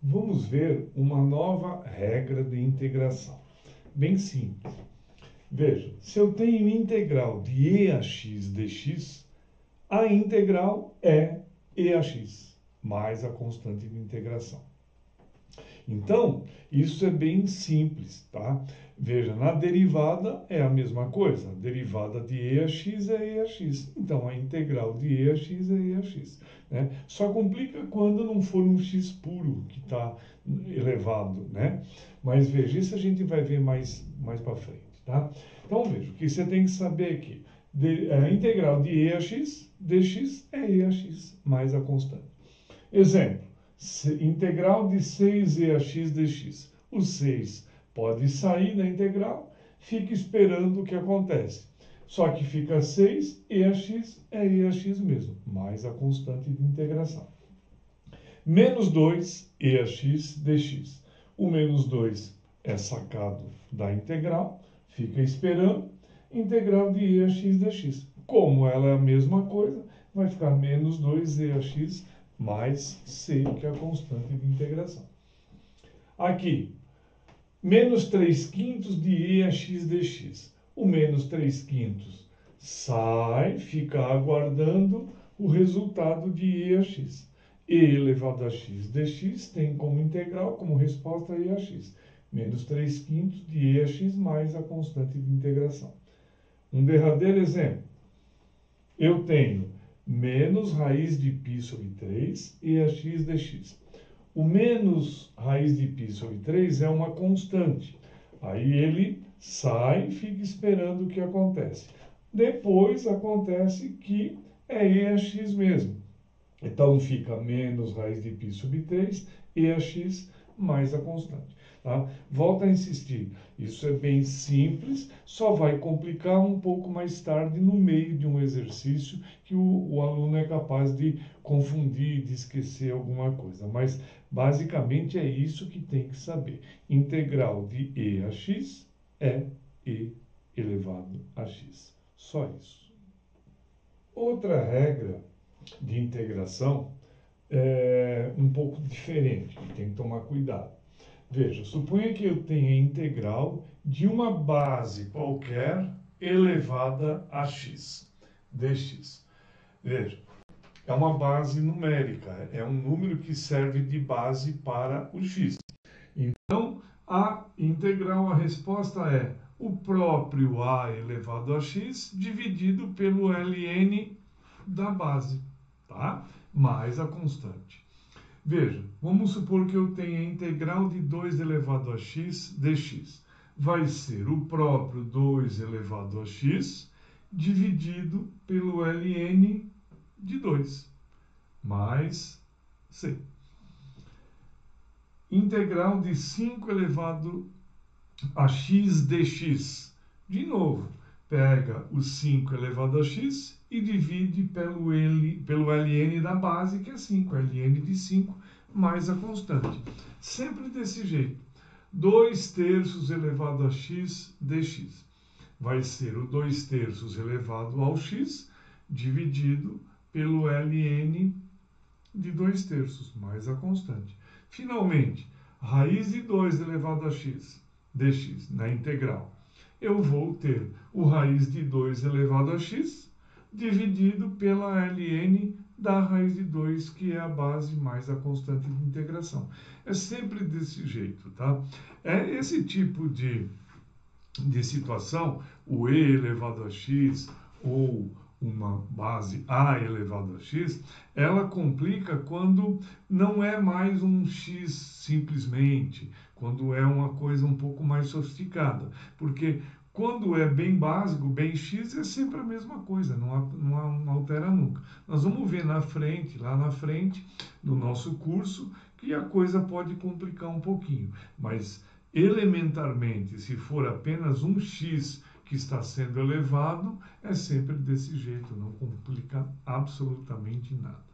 vamos ver uma nova regra de integração. Bem simples. Veja, se eu tenho integral de e a x dx, a integral é e a x, mais a constante de integração. Então, isso é bem simples, tá? Veja, na derivada é a mesma coisa. A derivada de e a x é e a x. Então, a integral de e a x é e a x. Né? Só complica quando não for um x puro que está elevado, né? Mas veja, isso a gente vai ver mais para frente, tá? Então, veja, o que você tem que saber aqui. A integral de e a x dx é e a x mais a constante. Exemplo. Integral de 6e a x dx. O 6 pode sair da integral, fica esperando o que acontece. Só que fica 6, e a x é e a x mesmo, mais a constante de integração. Menos 2, e a x dx. O menos 2 é sacado da integral, fica esperando, integral de e a x dx. Como ela é a mesma coisa, vai ficar menos 2 e a x mais c, que é a constante de integração. Aqui, menos 3 quintos de e a x dx. O menos 3 quintos sai, fica aguardando o resultado de e a x. E elevado a x dx tem como integral, como resposta, e a x. Menos 3 quintos de e a x mais a constante de integração. Um derradeiro exemplo. Eu tenho menos raiz de π sobre 3 e a x dx. O menos raiz de π sobre 3 é uma constante. Aí ele sai e fica esperando o que acontece. Depois acontece que é e a x mesmo. Então fica menos raiz de π sobre 3 e a x mais a constante. Tá? Volto a insistir, isso é bem simples, só vai complicar um pouco mais tarde no meio de um exercício que o aluno é capaz de confundir, de esquecer alguma coisa. Mas basicamente é isso que tem que saber. Integral de e a x é e elevado a x. Só isso. Outra regra de integração é um pouco diferente, tem que tomar cuidado. Veja, suponha que eu tenha integral de uma base qualquer elevada a x, dx. Veja, é uma base numérica, é um número que serve de base para o x. Então, a integral, a resposta é o próprio a elevado a x dividido pelo ln da base, tá? Mais a constante. Veja, vamos supor que eu tenha a integral de 2 elevado a x dx. Vai ser o próprio 2 elevado a x dividido pelo ln de 2, mais c. Integral de 5 elevado a x dx. De novo, pega o 5 elevado a x e divide pelo ln da base, que é 5, ln de 5, mais a constante. Sempre desse jeito. 2 terços elevado a x dx. Vai ser o 2 terços elevado ao x, dividido pelo ln de 2 terços, mais a constante. Finalmente, raiz de 2 elevado a x dx, na integral. Eu vou ter o raiz de 2 elevado a x dividido pela ln da raiz de 2, que é a base mais a constante de integração. É sempre desse jeito, tá? É esse tipo de situação, o e elevado a x ou uma base a elevado a x, ela complica quando não é mais um x simplesmente, quando é uma coisa um pouco mais sofisticada, porque quando é bem básico, bem x, é sempre a mesma coisa, não altera nunca. Nós vamos ver na frente, lá na frente do nosso curso, que a coisa pode complicar um pouquinho, mas elementarmente, se for apenas um x que está sendo elevado, é sempre desse jeito, não complica absolutamente nada.